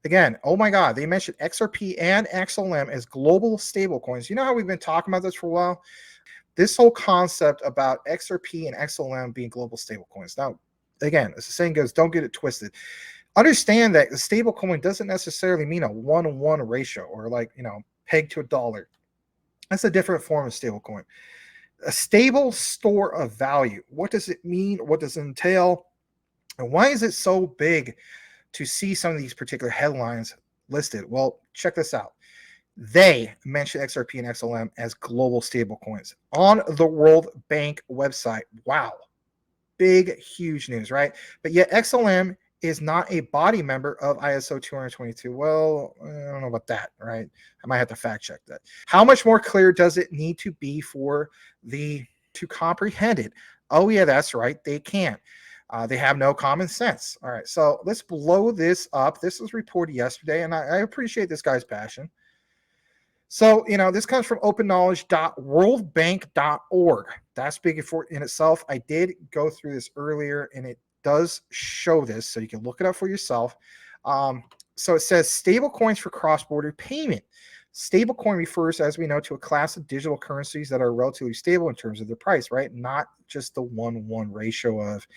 Again, oh my God, they mentioned XRP and XLM as global stablecoins. You know how we've been talking about this for a while? This whole concept about XRP and XLM being global stablecoins. Now, again, as the saying goes, don't get it twisted. Understand that the stablecoin doesn't necessarily mean a 1-to-1 ratio or like, peg to a dollar. That's a different form of stablecoin. A stable store of value. What does it mean? What does it entail? And why is it so big to see some of these particular headlines listed? Well, check this out. They mention XRP and XLM as global stablecoins on the World Bank website. Wow. Big, huge news, right? But yet XLM is not a body member of ISO 222. Well, I don't know about that, right? I might have to fact check that. How much more clear does it need to be for to comprehend it? Oh, yeah, that's right. They can't. They have no common sense. All right, so let's blow this up. This was reported yesterday, and I appreciate this guy's passion. So, this comes from openknowledge.worldbank.org. That's big in itself. I did go through this earlier, and it does show this, so you can look it up for yourself. So it says stablecoins for cross-border payment. Stablecoin refers, as we know, to a class of digital currencies that are relatively stable in terms of their price, right? Not just the 1-1 ratio of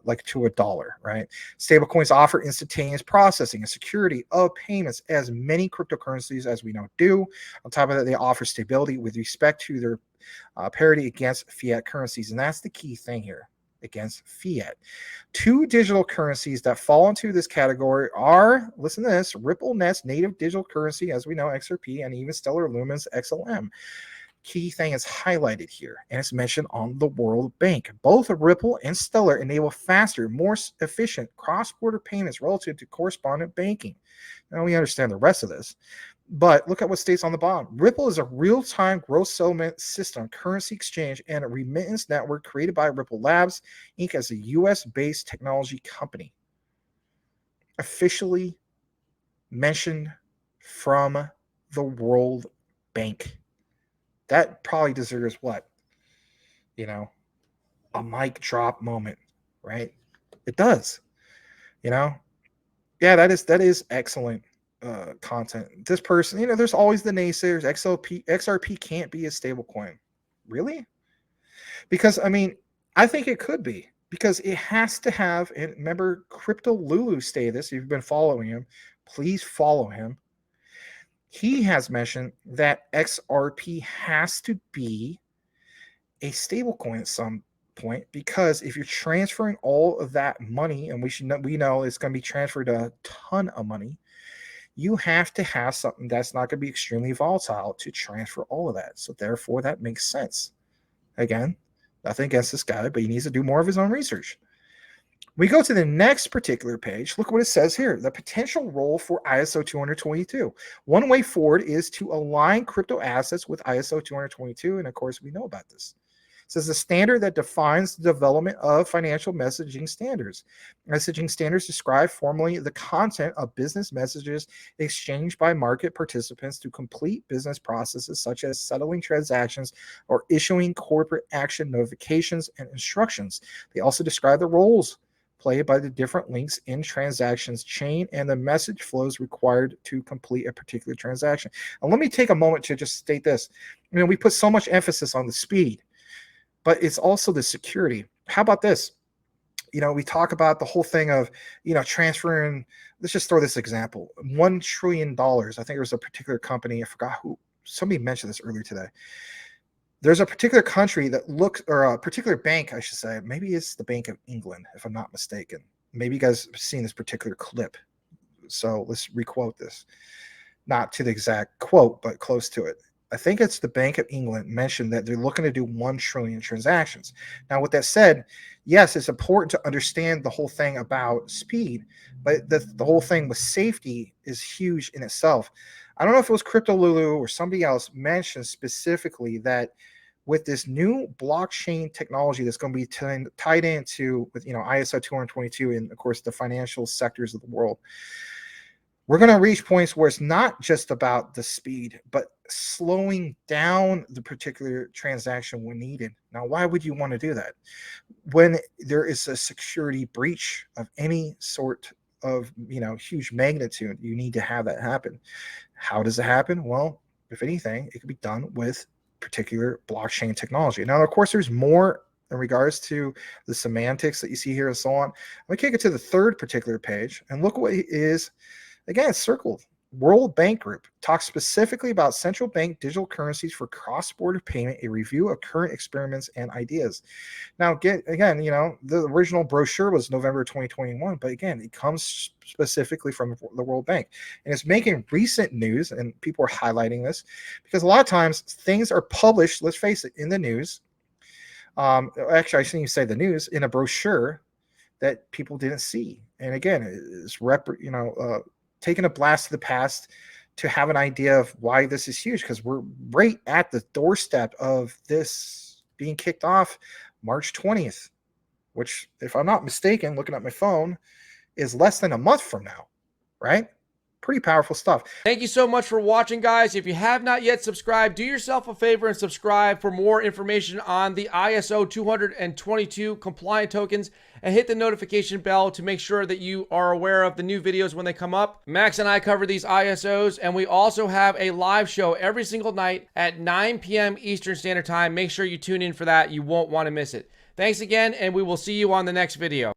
like to a dollar, right? Stablecoins offer instantaneous processing and security of payments, as many cryptocurrencies, as we know, do. On top of that, they offer stability with respect to their parity against fiat currencies. And that's the key thing here, against fiat. Two digital currencies that fall into this category are, listen to this, Ripple Net's native digital currency, as we know, XRP, and even Stellar Lumen's XLM. Key thing is highlighted here, and it's mentioned on the World Bank. Both Ripple and Stellar enable faster, more efficient cross-border payments relative to correspondent banking. Now we understand the rest of this, but look at what states on the bottom. Ripple is a real-time gross settlement system, currency exchange, and a remittance network created by Ripple Labs, Inc. as a U.S.-based technology company. Officially mentioned from the World Bank. That probably deserves what? A mic drop moment, right? It does. Yeah, that is excellent content. This person, there's always the naysayers. XRP can't be a stable coin. Really? Because I think it could be, because it has to have, and remember, Crypto Lulu stated this. If you've been following him, please follow him. He has mentioned that XRP has to be a stable coin at some point, because if you're transferring all of that money, and we know it's going to be transferred a ton of money, you have to have something that's not going to be extremely volatile to transfer all of that. So therefore, that makes sense. Again, nothing against this guy, but he needs to do more of his own research. We go to the next particular page. Look what it says here. The potential role for ISO 222. One way forward is to align crypto assets with ISO 222. And of course, we know about this. It says the standard that defines the development of financial messaging standards. Messaging standards describe formally the content of business messages exchanged by market participants to complete business processes such as settling transactions or issuing corporate action notifications and instructions. They also describe the roles played by the different links in transactions chain and the message flows required to complete a particular transaction. And let me take a moment to just state this. We put so much emphasis on the speed, but it's also the security. How about this? We talk about the whole thing of, transferring, let's just throw this example, $1 trillion. I think there was a particular company, I forgot who, somebody mentioned this earlier today. There's a particular country that looks, or a particular bank, I should say, maybe it's the Bank of England, if I'm not mistaken. Maybe you guys have seen this particular clip. So let's requote this. Not to the exact quote, but close to it. I think it's the Bank of England mentioned that they're looking to do 1 trillion transactions. Now, with that said, yes, it's important to understand the whole thing about speed, but the whole thing with safety is huge in itself. I don't know if it was Crypto Lulu or somebody else mentioned specifically that with this new blockchain technology that's going to be tied into with ISO 222 and of course the financial sectors of the world, we're going to reach points where it's not just about the speed, but slowing down the particular transaction when needed. Now, why would you want to do that? When there is a security breach of any sort of, huge magnitude, you need to have that happen. How does it happen? Well, if anything, it can be done with particular blockchain technology. Now, of course, there's more in regards to the semantics that you see here and so on. I'm going to kick it to the third particular page and look what it is. Again, it's circled. World Bank Group talks specifically about central bank digital currencies for cross-border payment, a review of current experiments and ideas. Now, again, the original brochure was November 2021, but again, it comes specifically from the World Bank. And it's making recent news, and people are highlighting this because a lot of times things are published, let's face it, in the news. Actually, I shouldn't even say the news, in a brochure that people didn't see. And again, it's taking a blast to the past to have an idea of why this is huge, because we're right at the doorstep of this being kicked off March 20th, which, if I'm not mistaken, looking at my phone, is less than a month from now, right? Pretty powerful stuff. Thank you so much for watching, guys. If you have not yet subscribed, do yourself a favor and subscribe for more information on the ISO 222 compliant tokens, and hit the notification bell to make sure that you are aware of the new videos when they come up. Max and I cover these ISOs, and we also have a live show every single night at 9 p.m. Eastern Standard Time. Make sure you tune in for that. You won't want to miss it. Thanks again, and we will see you on the next video.